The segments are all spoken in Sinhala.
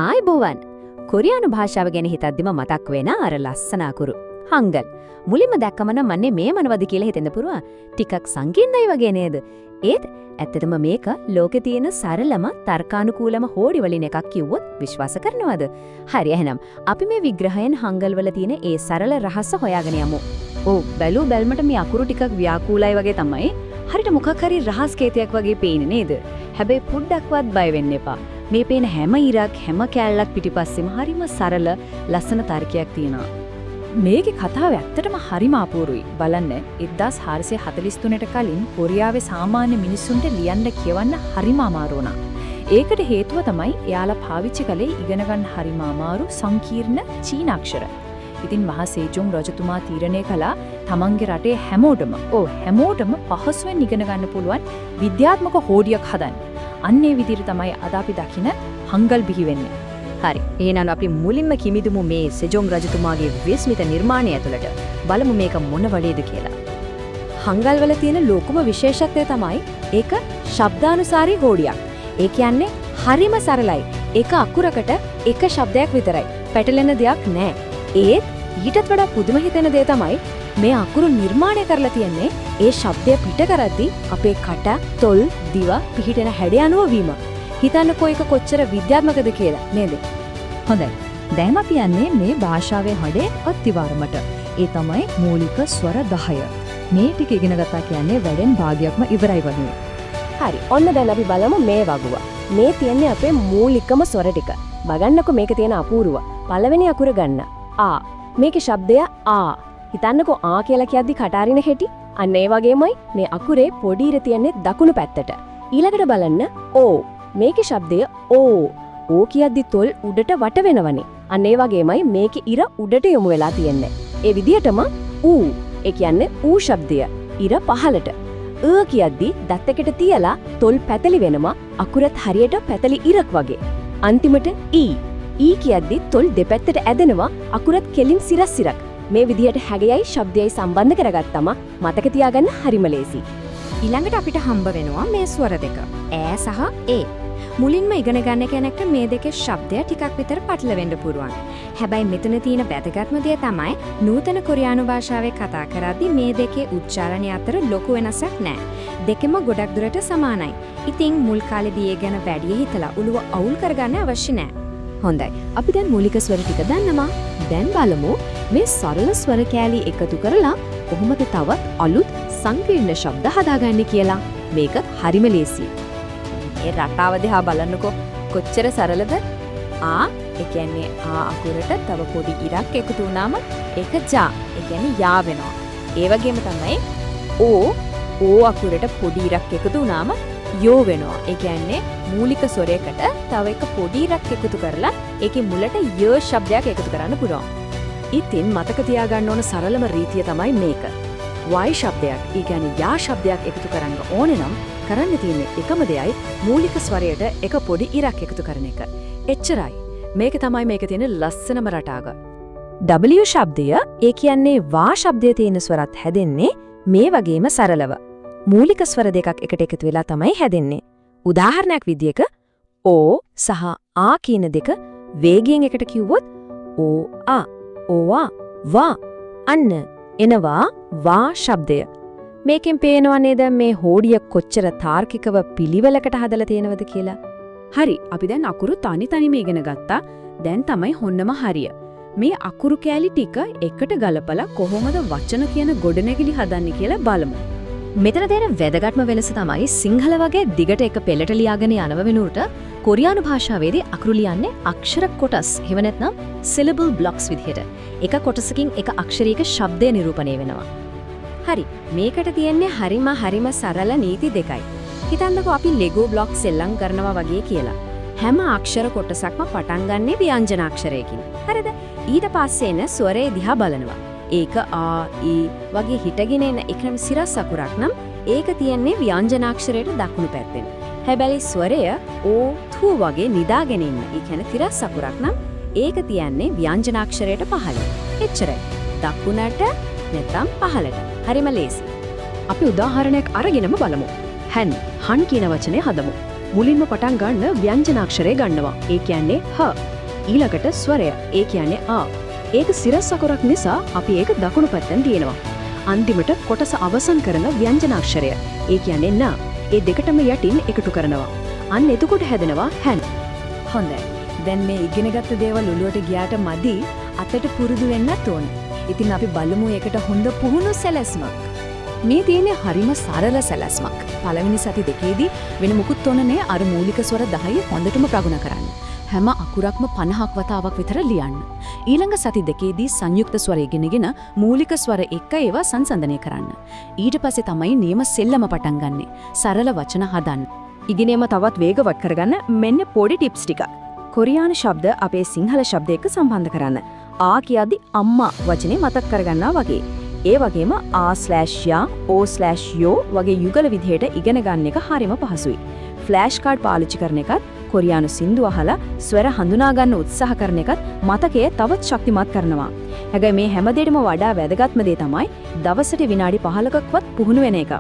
ආයිබෝවන් කොරියානු භාෂාව ගැන හිතද්දිම මතක් වෙන අර ලස්සන අකුරු හංගල්. මුලින්ම දැක්කම නම් මන්නේ මේ මොනවද කියලා හිතෙන්න පුරුවා. ටිකක් සංකීර්ණයි වගේ නේද? ඒත් ඇත්තටම මේක ලෝකේ තියෙන සරලම තර්කානුකූලම හෝඩි වලින් එකක් කිව්වොත් විශ්වාස කරනවද? හරි එහෙනම් අපි මේ විග්‍රහයෙන් හංගල් වල තියෙන ඒ සරල රහස හොයාගෙන යමු. ඔව් බැලු බැල්මට මේ අකුරු ටිකක් ව්‍යාකූලයි වගේ තමයි. හරියට මොකක් හරි රහස් කේතයක් වගේ පේන්නේ නේද? හැබැයි පොඩ්ඩක්වත් බය වෙන්න එපා. මේ පේන හැම ඉරක් හැම කෑල්ලක් පිටිපස්සෙම හරිම සරල ලස්සන තර්කයක් තියෙනවා. මේකේ කතාව ඇත්තටම හරිම අපූර්වයි. බලන්න 1443ට කලින් කොරියාවේ සාමාන්‍ය මිනිස්සුන්ට ලියන්න කියවන්න හරිම අමාරු වුණා. ඒකට හේතුව තමයි එයාලා පාවිච්චි කළේ ඉගෙන ගන්න හරිම අමාරු සංකීර්ණ චීන අක්ෂර. ඉතින් මහා සේජොං රජතුමා තීරණය කළා තමන්ගේ රටේ හැමෝටම පහසුවෙන් ඉගෙන ගන්න පුළුවන් විද්‍යාත්මක හෝඩියක් හදන්න. අන්නේ විදිහට තමයි අද අපි දකින හංගල් බිහි වෙන්නේ. හරි. එහෙනම් අපි මුලින්ම කිමිදුමු මේ සෙජොං රජතුමාගේ විස්මිත නිර්මාණය ඇතුළට. බලමු මේක මොන වලේද කියලා. හංගල් වල තියෙන ලොකුම විශේෂත්වය තමයි ඒක ශබ්දානුසාරී හෝඩියක්. ඒ කියන්නේ හරිම සරලයි. එක අකුරකට එක શબ્දයක් විතරයි. පැටලෙන දෙයක් නැහැ. ඒත් ඊටත් වඩා පුදුම හිතෙන දේ තමයි මේ අකුරු නිර්මාණය කරලා තියන්නේ ඒ ශබ්දය පිට කරද්දී අපේ කට, තොල්, දිව පිහිටෙන හැඩය අනුව වීම. හිතන්නකෝ ඒක කොච්චර විද්‍යාත්මකද කියලා නේද? හොඳයි. දැන් අපි යන්නේ මේ භාෂාවේ හඩේ අත්විවරමට. ඒ තමයි මූලික ස්වර 10. මේ ටික ඉගෙන ගත්තා කියන්නේ වැඩෙන් භාගයක්ම ඉවරයි වගේ. හරි. ඔන්න දැන් අපි බලමු මේ වගුව. මේ තියන්නේ අපේ මූලිකම ස්වර ටික. බලන්නකෝ මේක තියෙන අපූර්ව. පළවෙනි අකුර ගන්න. ආ. මේකේ ශබ්දය ආ. හිතන්නකෝ ආ කියලා කියද්දි කටාරින හැටි. අන්න ඒ වගේමයි මේ අකුරේ පොඩි ඉර තියන්නේ දකුණු පැත්තට. ඊළඟට බලන්න ඕ. මේකේ ශබ්දය ඕ. ඕ කියද්දි තොල් උඩට වට වෙනවනේ. අන්න ඒ වගේමයි මේකේ ඉර උඩට යොමු වෙලා තියෙන්නේ. ඒ විදිහටම ඌ. ඒ කියන්නේ ඌ ශබ්දය. ඉර පහළට. කියද්දි දත් එකට තියලා තොල් පැතලි වෙනවා. අකුරත් හරියට පැතලි ඉරක් වගේ. අන්තිමට ඊ කියද්දි තොල් දෙපැත්තට ඇදෙනවා. අකුරත් කෙලින් සිරක්. මේ විදිහට හැගයයි ශබ්දයයි සම්බන්ධ කරගත්තම මතක තියාගන්න හරිම ලේසි. ඊළඟට අපිට හම්බ වෙනවා මේ ස්වර දෙක. ඈ සහ ඒ. මුලින්ම ඉගෙන ගන්න කෙනෙක්ට මේ දෙකේ ශබ්දය ටිකක් විතර පටලවෙන්න පුරුවන්. හැබැයි මෙතන තියෙන වැදගත්ම දේ තමයි නූතන කොරියානු භාෂාවේ කතා කරද්දී මේ දෙකේ උච්චාරණය අතර ලොකු වෙනසක් නැහැ. දෙකම ගොඩක් දුරට සමානයි. ඉතින් මුල් කාලේදී ඒ ගැන වැඩි හිතලා උළුව අවුල් කරගන්න අවශ්‍ය නැහැ. හොඳයි. අපි දැන් මූලික ස්වර ටික දන්නවා. දැන් බලමු මේ සරල ස්වර කෑලි එකතු කරලා කොහොමද තවත් අලුත් සංකීර්ණ ශබ්ද හදාගන්නේ කියලා. මේක හරිම ලේසියි. ඒ රටාව දිහා බලන්නකෝ කොච්චර සරලද? ආ ඒ කියන්නේ ආ අකුරට තව පොඩි ඉරක් එකතු වුණාම ඒක ජා. ඒ කියන්නේ යා වෙනවා. ඒ වගේම තමයි ඕ අකුරට පොඩි ඉරක් එකතු වුණාම යෝ වෙනවා. ඒ කියන්නේ මූලික ස්වරයකට තව එක පොඩි ඉරක් එකතු කරලා ඒකේ මුලට ය ශබ්දයක් එකතු කරන්න පුළුවන්. ඉතින් මතක තියාගන්න ඕන සරලම රීතිය තමයි මේක. Y ශබ්දයක්, ඒ කියන්නේ යා ශබ්දයක් එකතු කරන්න ඕනේ නම් කරන්න තියෙන්නේ එකම දෙයයි මූලික ස්වරයට එක පොඩි ඉරක් එකතු කරන එක. එච්චරයි. මේක තමයි මේක තියෙන ලස්සනම රටාව. W ශබ්දය, ඒ කියන්නේ වා ශබ්දයේ තියෙන ස්වරත් හැදෙන්නේ මේ වගේම සරලව. මූලික ස්වර දෙකක් එකට එකතු වෙලා තමයි හැදෙන්නේ. උදාහරණයක් විදියක ඕ සහ ආ කියන දෙක වේගයෙන් එකට කිව්වොත් ඕවා වා අන්න එනවා වා ශබ්දය. මේකෙන් පේනවා නේද මේ හෝඩිය කොච්චර තාර්කිකව පිළිවෙලකට හදලා තියෙනවද කියලා. හරි, අපි දැන් අකුරු තනිම ඉගෙන ගත්තා. දැන් තමයි හොන්නම හරිය. මේ අකුරු කෑලි ටික එකට ගලපලා කොහොමද වචන කියන ගොඩනැගිලි හදන්නේ කියලා බලමු. මෙතන තියෙන වැදගත්ම වෙනස තමයි සිංහල වගේ දිගට එක පෙළට ලියාගෙන යනව වෙනුවට කොරියානු භාෂාවේදී අකුරු ලියන්නේ අක්ෂර කොටස්. එහෙම නැත්නම් syllable blocks විදිහට. එක කොටසකින් එක අක්ෂරයක ශබ්දය නිරූපණය වෙනවා. හරි. මේකට තියෙන්නේ හරිම සරල නීති දෙකයි. හිතන්නකෝ අපි Lego block සෙල්ලම් කරනවා වගේ කියලා. හැම අක්ෂර කොටසක්ම පටන් ගන්නෙ ව්‍යංජන අක්ෂරයකින්. හරිද? ඊට පස්සේ එන ස්වරේ දිහා බලනවා. ඒක ආ ඊ වගේ හිටගෙන එන එකම සිරස් අකුරක් නම් ඒක තියන්නේ ව්‍යංජනාක්ෂරයට දකුණු පැත්තෙන්. හැබැයි ස්වරය ඕ තු වගේ නිදාගෙන ඉන්න. ඒ කියන්නේ තිරස් අකුරක් නම් ඒක තියන්නේ ව්‍යංජනාක්ෂරයට පහළ. එච්චරයි. දකුණට නැත්නම් පහළට. හරිම ලේසි. අපි උදාහරණයක් අරගෙනම බලමු. හන් කියන වචනේ හදමු. මුලින්ම පටන් ගන්න ව්‍යංජනාක්ෂරය ගන්නවා. ඒ කියන්නේ හ. ඊළඟට ස්වරය. ඒ කියන්නේ ආ. ඒක සිරස් අකුරක් නිසා අපි ඒක දකුණු පැත්තෙන් තියෙනවා. අන්තිමට කොටස අවසන් කරන ව්‍යංජනාක්ෂරය. ඒ කියන්නේ න. ඒ දෙකටම යටින් එකතු කරනවා. අන්න එතකොට හැදෙනවා hän. හොඳයි. දැන් මේ ඉගෙනගත්ත දේවල් ඔළුවට ගියාට මදි අතට පුරුදු වෙන්නත් ඕන. ඉතින් අපි බලමු ඒකට හොඳ පුහුණු සැලැස්මක්. මේ තියෙන්නේ හරිම සරල සැලැස්මක්. පළවෙනි සති දෙකේදී වෙන මුකුත් ඕනේ අර මූලික ස්වර 10 හොඳටම ප්‍රගුණ කරන්න. හැම අකුරක්ම 50ක් වතාවක් විතර ලියන්න. ඊළඟ සති දෙකේදී සංයුක්ත ස්වර ඉගෙනගෙන මූලික ස්වර එක්ක ඒවා සංසන්දනය කරන්න. ඊට පස්සේ තමයි නියම සෙල්ලම පටන් ගන්නෙ. සරල වචන හදන්න. ඉගෙනීම තවත් වේගවත් කරගන්න මෙන්න පොඩි ටිප්ස් ටිකක්. කොරියානු ශබ්ද අපේ සිංහල ශබ්ද එක්ක සම්බන්ධ කරන්න. ආ කියද්දි අම්මා වචනේ මතක් කරගන්නවා වගේ. ඒ වගේම ආ/යා, ඕ/යෝ වගේ යුගල විදිහට ඉගෙන ගන්න එක හරිම පහසුයි. ෆ්ලෑෂ් කාඩ් පාවිච්චි කරන එකත් කොරියානු සින්දු අහලා ස්වර හඳුනා ගන්න උත්සාහ කරන එකත් මතකය තවත් ශක්තිමත් කරනවා. හැබැයි මේ හැම දෙයකම වඩා වැදගත්ම දේ තමයි දවසට විනාඩි 15කක්වත් පුහුණු වෙන එක.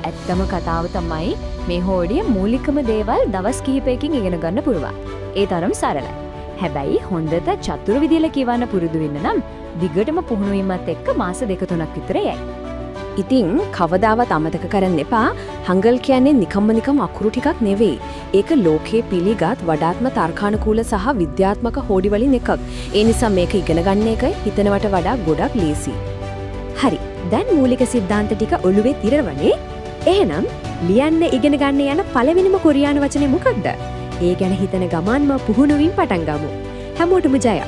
ඇත්තම කතාව තමයි මේ හෝඩිය මූලිකම දේවල් දවස් කිහිපයකින් ඉගෙන ගන්න පුළුවන්. ඒ තරම් සරලයි. හැබැයි හොඳට චතුර විදියට කියවන්න පුරුදු වෙන්න නම් දිගටම පුහුණු වීමත් එක්ක මාස 2-3ක් විතර යයි. ඉතින් කවදාවත් අමතක කරන්න එපා හංගල් කියන්නේ නිකම්ම අකුරු ටිකක් නෙවෙයි. ඒක ලෝකයේ පිළිගත් වඩාත්ම තර්කානුකූල සහ විද්‍යාත්මක හෝඩි වලින් එකක්. ඒ නිසා මේක ඉගෙන ගන්න එක හිතනවට වඩා ගොඩක් ලේසි. හරි. දැන් මූලික સિદ્ધාන්ත ටික ඔළුවේ තිරවනේ. එහෙනම් ලියන්න ඉගෙන ගන්න යන පළවෙනිම කොරියානු වචනේ මොකක්ද? ඒ ගැන හිතන ගමන්ම පුහුණුවින් පටන් ගමු. හැමෝටම ජය.